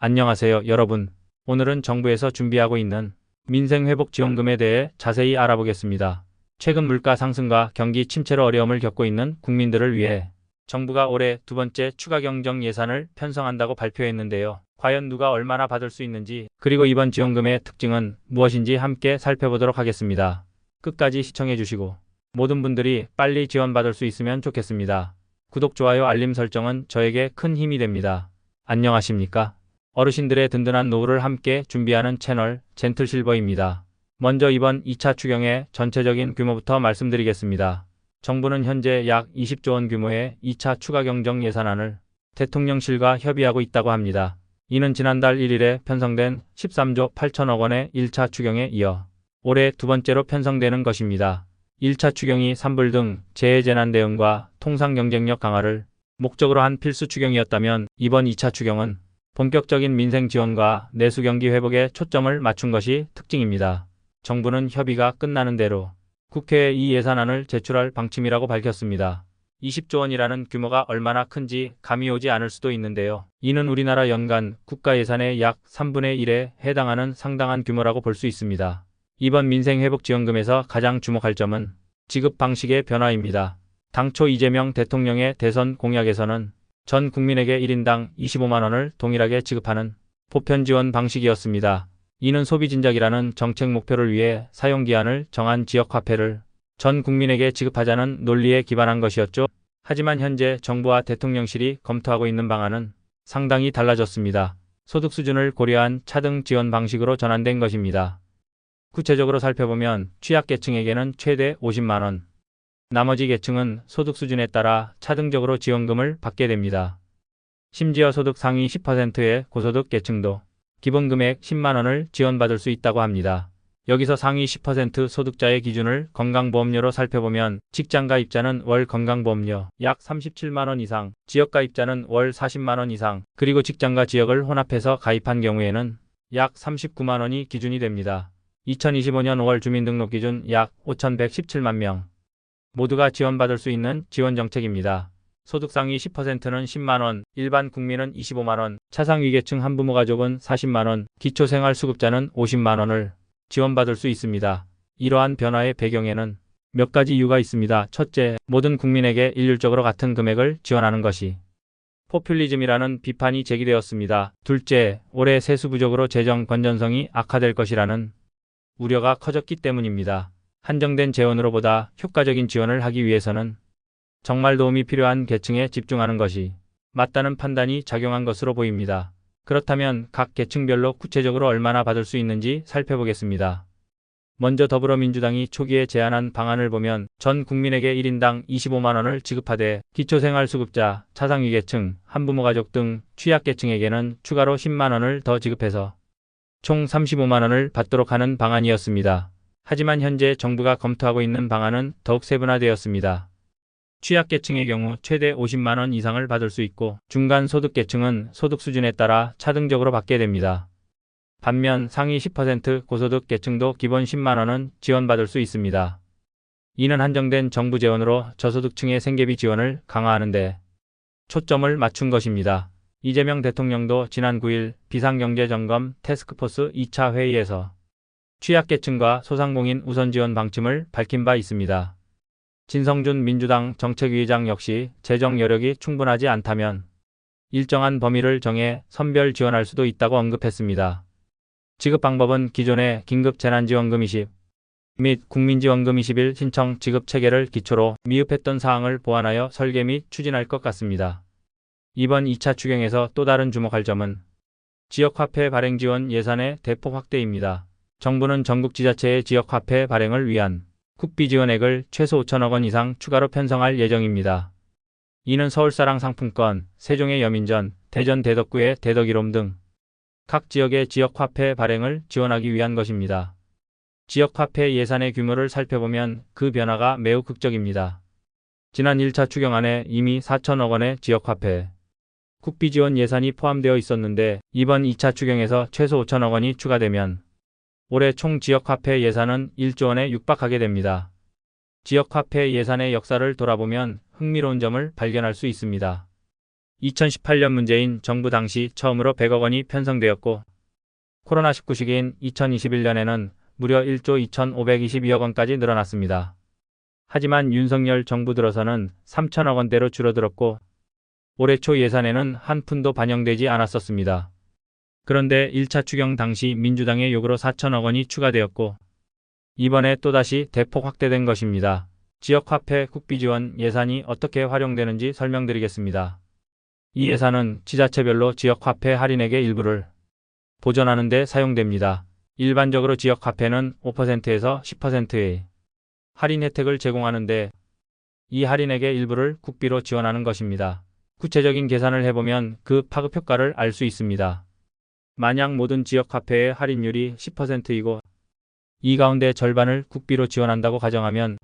안녕하세요, 여러분. 오늘은 정부에서 준비하고 있는 민생회복지원금에 대해 자세히 알아보겠습니다. 최근 물가 상승과 경기 침체로 어려움을 겪고 있는 국민들을 위해 정부가 올해 두 번째 추가 경정 예산을 편성한다고 발표했는데요. 과연 누가 얼마나 받을 수 있는지, 그리고 이번 지원금의 특징은 무엇인지 함께 살펴보도록 하겠습니다. 끝까지 시청해주시고 모든 분들이 빨리 지원받을 수 있으면 좋겠습니다. 구독, 좋아요, 알림 설정은 저에게 큰 힘이 됩니다. 안녕하십니까? 어르신들의 든든한 노후를 함께 준비하는 채널 젠틀실버입니다. 먼저 이번 2차 추경의 전체적인 규모부터 말씀드리겠습니다. 정부는 현재 약 20조 원 규모의 2차 추가 경정 예산안을 대통령실과 협의하고 있다고 합니다. 이는 지난달 1일에 편성된 13조 8천억 원의 1차 추경에 이어 올해 두 번째로 편성되는 것입니다. 1차 추경이 산불 등 재해재난 대응과 통상 경쟁력 강화를 목적으로 한 필수 추경이었다면 이번 2차 추경은 본격적인 민생 지원과 내수 경기 회복에 초점을 맞춘 것이 특징입니다. 정부는 협의가 끝나는 대로 국회에 이 예산안을 제출할 방침이라고 밝혔습니다. 20조 원이라는 규모가 얼마나 큰지 감이 오지 않을 수도 있는데요. 이는 우리나라 연간 국가 예산의 약 3분의 1에 해당하는 상당한 규모라고 볼 수 있습니다. 이번 민생회복지원금에서 가장 주목할 점은 지급 방식의 변화입니다. 당초 이재명 대통령의 대선 공약에서는 전 국민에게 1인당 25만 원을 동일하게 지급하는 보편 지원 방식이었습니다. 이는 소비 진작이라는 정책 목표를 위해 사용기한을 정한 지역화폐를 전 국민에게 지급하자는 논리에 기반한 것이었죠. 하지만 현재 정부와 대통령실이 검토하고 있는 방안은 상당히 달라졌습니다. 소득 수준을 고려한 차등 지원 방식으로 전환된 것입니다. 구체적으로 살펴보면 취약계층에게는 최대 50만 원, 나머지 계층은 소득 수준에 따라 차등적으로 지원금을 받게 됩니다. 심지어 소득 상위 10%의 고소득 계층도 기본금액 10만 원을 지원받을 수 있다고 합니다. 여기서 상위 10% 소득자의 기준을 건강보험료로 살펴보면 직장가입자는 월 건강보험료 약 37만 원 이상, 지역가입자는 월 40만 원 이상, 그리고 직장과 지역을 혼합해서 가입한 경우에는 약 39만 원이 기준이 됩니다. 2025년 5월 주민등록 기준 약 5,117만 명 모두가 지원받을 수 있는 지원정책입니다. 소득 상위 10%는 10만원, 일반 국민은 25만원, 차상위계층 한부모 가족은 40만원, 기초생활수급자는 50만원을 지원받을 수 있습니다. 이러한 변화의 배경에는 몇 가지 이유가 있습니다. 첫째, 모든 국민에게 일률적으로 같은 금액을 지원하는 것이 포퓰리즘이라는 비판이 제기되었습니다. 둘째, 올해 세수 부족으로 재정 건전성이 악화될 것이라는 우려가 커졌기 때문입니다. 한정된 재원으로보다 효과적인 지원을 하기 위해서는 정말 도움이 필요한 계층에 집중하는 것이 맞다는 판단이 작용한 것으로 보입니다. 그렇다면 각 계층별로 구체적으로 얼마나 받을 수 있는지 살펴보겠습니다. 먼저 더불어민주당이 초기에 제안한 방안을 보면 전 국민에게 1인당 25만 원을 지급하되 기초생활수급자, 차상위계층, 한부모 가족 등 취약계층에게는 추가로 10만 원을 더 지급해서 총 35만 원을 받도록 하는 방안이었습니다. 하지만 현재 정부가 검토하고 있는 방안은 더욱 세분화되었습니다. 취약계층의 경우 최대 50만 원 이상을 받을 수 있고 중간소득계층은 소득 수준에 따라 차등적으로 받게 됩니다. 반면 상위 10% 고소득 계층도 기본 10만 원은 지원받을 수 있습니다. 이는 한정된 정부 재원으로 저소득층의 생계비 지원을 강화하는 데 초점을 맞춘 것입니다. 이재명 대통령도 지난 9일 비상경제점검 태스크포스 2차 회의에서 취약계층과 소상공인 우선지원 방침을 밝힌 바 있습니다. 진성준 민주당 정책위의장 역시 재정 여력이 충분하지 않다면 일정한 범위를 정해 선별 지원할 수도 있다고 언급했습니다. 지급 방법은 기존의 긴급재난지원금 20 및 국민지원금 21 신청 지급 체계를 기초로 미흡했던 사항을 보완하여 설계 및 추진할 것 같습니다. 이번 2차 추경에서 또 다른 주목할 점은 지역화폐 발행 지원 예산의 대폭 확대입니다. 정부는 전국 지자체의 지역화폐 발행을 위한 국비 지원액을 최소 5천억 원 이상 추가로 편성할 예정입니다. 이는 서울사랑 상품권, 세종의 여민전, 대전 대덕구의 대덕이롬 등 각 지역의 지역화폐 발행을 지원하기 위한 것입니다. 지역화폐 예산의 규모를 살펴보면 그 변화가 매우 극적입니다. 지난 1차 추경안에 이미 4천억 원의 지역화폐 국비 지원 예산이 포함되어 있었는데 이번 2차 추경에서 최소 5천억 원이 추가되면 올해 총 지역화폐 예산은 1조 원에 육박하게 됩니다. 지역화폐 예산의 역사를 돌아보면 흥미로운 점을 발견할 수 있습니다. 2018년 문재인 정부 당시 처음으로 100억 원이 편성되었고 코로나19 시기인 2021년에는 무려 1조 2,522억 원까지 늘어났습니다. 하지만 윤석열 정부 들어서는 3천억 원대로 줄어들었고 올해 초 예산에는 한 푼도 반영되지 않았었습니다. 그런데 1차 추경 당시 민주당의 요구로 4천억 원이 추가되었고 이번에 또다시 대폭 확대된 것입니다. 지역화폐 국비지원 예산이 어떻게 활용되는지 설명드리겠습니다. 이 예산은 지자체별로 지역화폐 할인액의 일부를 보전하는 데 사용됩니다. 일반적으로 지역화폐는 5%에서 10%의 할인 혜택을 제공하는데 이 할인액의 일부를 국비로 지원하는 것입니다. 구체적인 계산을 해보면 그 파급 효과를 알 수 있습니다. 만약 모든 지역화폐의 할인율이 10%이고 이 가운데 절반을 국비로 지원한다고 가정하면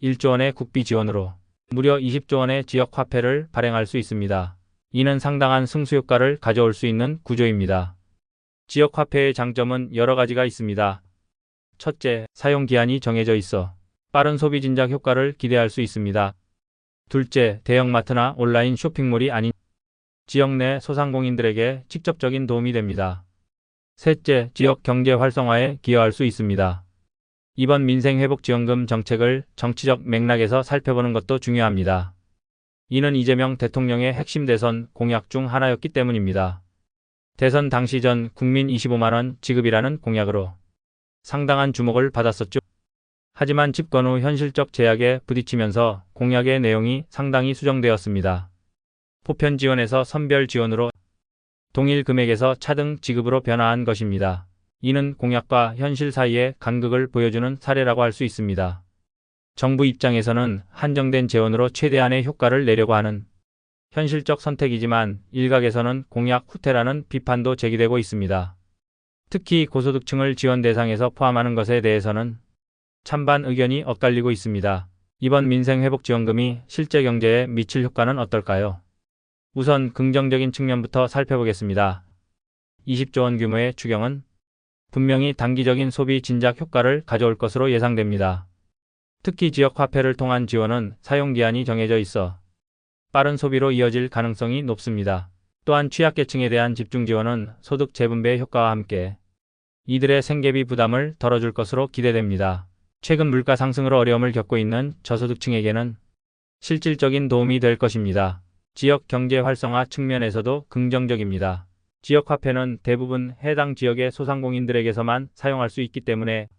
1조 원의 국비 지원으로 무려 20조 원의 지역화폐를 발행할 수 있습니다. 이는 상당한 승수효과를 가져올 수 있는 구조입니다. 지역화폐의 장점은 여러 가지가 있습니다. 첫째, 사용기한이 정해져 있어 빠른 소비 진작 효과를 기대할 수 있습니다. 둘째, 대형마트나 온라인 쇼핑몰이 아닌 지역 내 소상공인들에게 직접적인 도움이 됩니다. 셋째, 지역 경제 활성화에 기여할 수 있습니다. 이번 민생회복지원금 정책을 정치적 맥락에서 살펴보는 것도 중요합니다. 이는 이재명 대통령의 핵심 대선 공약 중 하나였기 때문입니다. 대선 당시 전 국민 25만 원 지급이라는 공약으로 상당한 주목을 받았었죠. 하지만 집권 후 현실적 제약에 부딪히면서 공약의 내용이 상당히 수정되었습니다. 보편 지원에서 선별 지원으로 동일 금액에서 차등 지급으로 변화한 것입니다. 이는 공약과 현실 사이의 간극을 보여주는 사례라고 할 수 있습니다. 정부 입장에서는 한정된 재원으로 최대한의 효과를 내려고 하는 현실적 선택이지만 일각에서는 공약 후퇴라는 비판도 제기되고 있습니다. 특히 고소득층을 지원 대상에서 포함하는 것에 대해서는 찬반 의견이 엇갈리고 있습니다. 이번 민생회복지원금이 실제 경제에 미칠 효과는 어떨까요? 우선 긍정적인 측면부터 살펴보겠습니다. 20조 원 규모의 추경은 분명히 단기적인 소비 진작 효과를 가져올 것으로 예상됩니다. 특히 지역화폐를 통한 지원은 사용기한이 정해져 있어 빠른 소비로 이어질 가능성이 높습니다. 또한 취약계층에 대한 집중 지원은 소득 재분배 효과와 함께 이들의 생계비 부담을 덜어줄 것으로 기대됩니다. 최근 물가 상승으로 어려움을 겪고 있는 저소득층에게는 실질적인 도움이 될 것입니다. 지역 경제 활성화 측면에서도 긍정적입니다. 지역화폐는 대부분 해당 지역의 소상공인들에게서만 사용할 수 있기 때문에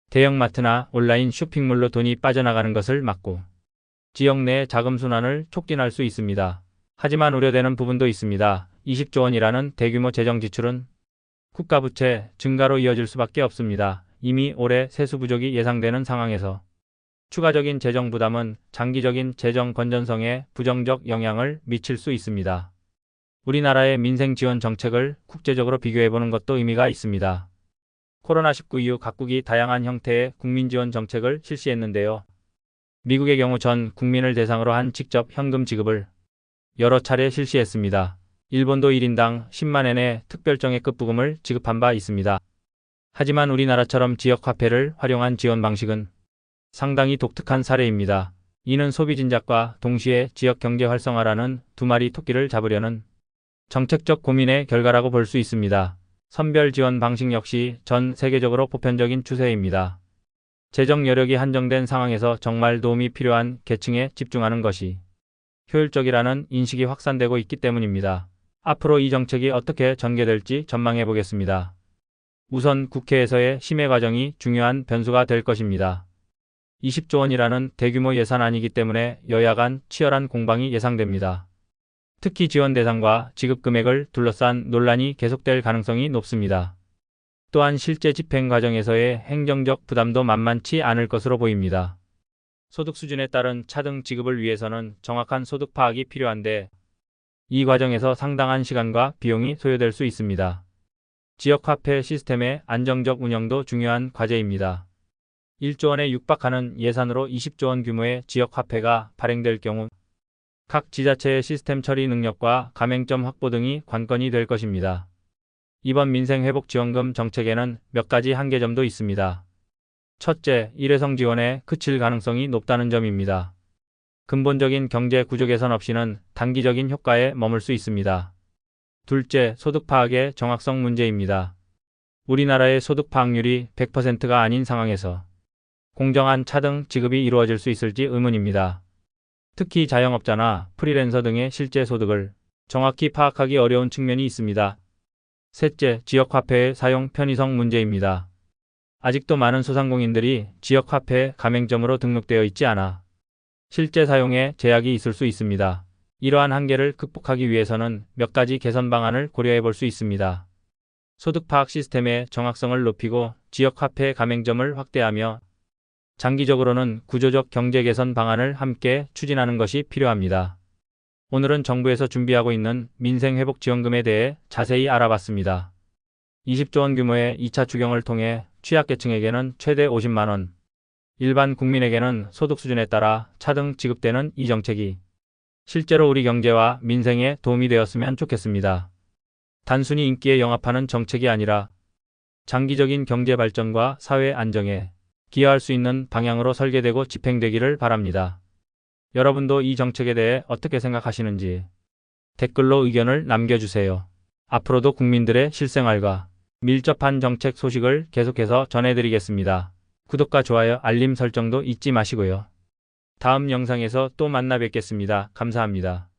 대형마트나 온라인 쇼핑몰로 돈이 빠져나가는 것을 막고 지역 내 자금 순환을 촉진할 수 있습니다. 하지만 우려되는 부분도 있습니다. 20조 원이라는 대규모 재정 지출은 국가부채 증가로 이어질 수밖에 없습니다. 이미 올해 세수 부족이 예상되는 상황에서 추가적인 재정 부담은 장기적인 재정 건전성에 부정적 영향을 미칠 수 있습니다. 우리나라의 민생 지원 정책을 국제적으로 비교해보는 것도 의미가 있습니다. 코로나19 이후 각국이 다양한 형태의 국민 지원 정책을 실시했는데요. 미국의 경우 전 국민을 대상으로 한 직접 현금 지급을 여러 차례 실시했습니다. 일본도 1인당 10만 엔의 특별정액급 부금을 지급한 바 있습니다. 하지만 우리나라처럼 지역화폐를 활용한 지원 방식은 상당히 독특한 사례입니다. 이는 소비 진작과 동시에 지역 경제 활성화라는 두 마리 토끼를 잡으려는 정책적 고민의 결과라고 볼 수 있습니다. 선별 지원 방식 역시 전 세계적으로 보편적인 추세입니다. 재정 여력이 한정된 상황에서 정말 도움이 필요한 계층에 집중하는 것이 효율적이라는 인식이 확산되고 있기 때문입니다. 앞으로 이 정책이 어떻게 전개될지 전망해 보겠습니다. 우선 국회에서의 심의 과정이 중요한 변수가 될 것입니다. 20조 원이라는 대규모 예산안이기 때문에 여야 간 치열한 공방이 예상됩니다. 특히 지원 대상과 지급 금액을 둘러싼 논란이 계속될 가능성이 높습니다. 또한 실제 집행 과정에서의 행정적 부담도 만만치 않을 것으로 보입니다. 소득 수준에 따른 차등 지급을 위해서는 정확한 소득 파악이 필요한데 이 과정에서 상당한 시간과 비용이 소요될 수 있습니다. 지역화폐 시스템의 안정적 운영도 중요한 과제입니다. 1조 원에 육박하는 예산으로 20조 원 규모의 지역화폐가 발행될 경우 각 지자체의 시스템 처리 능력과 가맹점 확보 등이 관건이 될 것입니다. 이번 민생회복지원금 정책에는 몇 가지 한계점도 있습니다. 첫째, 일회성 지원에 그칠 가능성이 높다는 점입니다. 근본적인 경제 구조 개선 없이는 단기적인 효과에 머물 수 있습니다. 둘째, 소득 파악의 정확성 문제입니다. 우리나라의 소득 파악률이 100%가 아닌 상황에서 공정한 차등 지급이 이루어질 수 있을지 의문입니다. 특히 자영업자나 프리랜서 등의 실제 소득을 정확히 파악하기 어려운 측면이 있습니다. 셋째, 지역화폐의 사용 편의성 문제입니다. 아직도 많은 소상공인들이 지역화폐 가맹점으로 등록되어 있지 않아 실제 사용에 제약이 있을 수 있습니다. 이러한 한계를 극복하기 위해서는 몇 가지 개선 방안을 고려해 볼 수 있습니다. 소득 파악 시스템의 정확성을 높이고 지역화폐 가맹점을 확대하며 장기적으로는 구조적 경제 개선 방안을 함께 추진하는 것이 필요합니다. 오늘은 정부에서 준비하고 있는 민생회복지원금에 대해 자세히 알아봤습니다. 20조 원 규모의 2차 추경을 통해 취약계층에게는 최대 50만 원, 일반 국민에게는 소득 수준에 따라 차등 지급되는 이 정책이 실제로 우리 경제와 민생에 도움이 되었으면 좋겠습니다. 단순히 인기에 영합하는 정책이 아니라 장기적인 경제 발전과 사회 안정에 기여할 수 있는 방향으로 설계되고 집행되기를 바랍니다. 여러분도 이 정책에 대해 어떻게 생각하시는지 댓글로 의견을 남겨주세요. 앞으로도 국민들의 실생활과 밀접한 정책 소식을 계속해서 전해드리겠습니다. 구독과 좋아요, 알림 설정도 잊지 마시고요. 다음 영상에서 또 만나 뵙겠습니다. 감사합니다.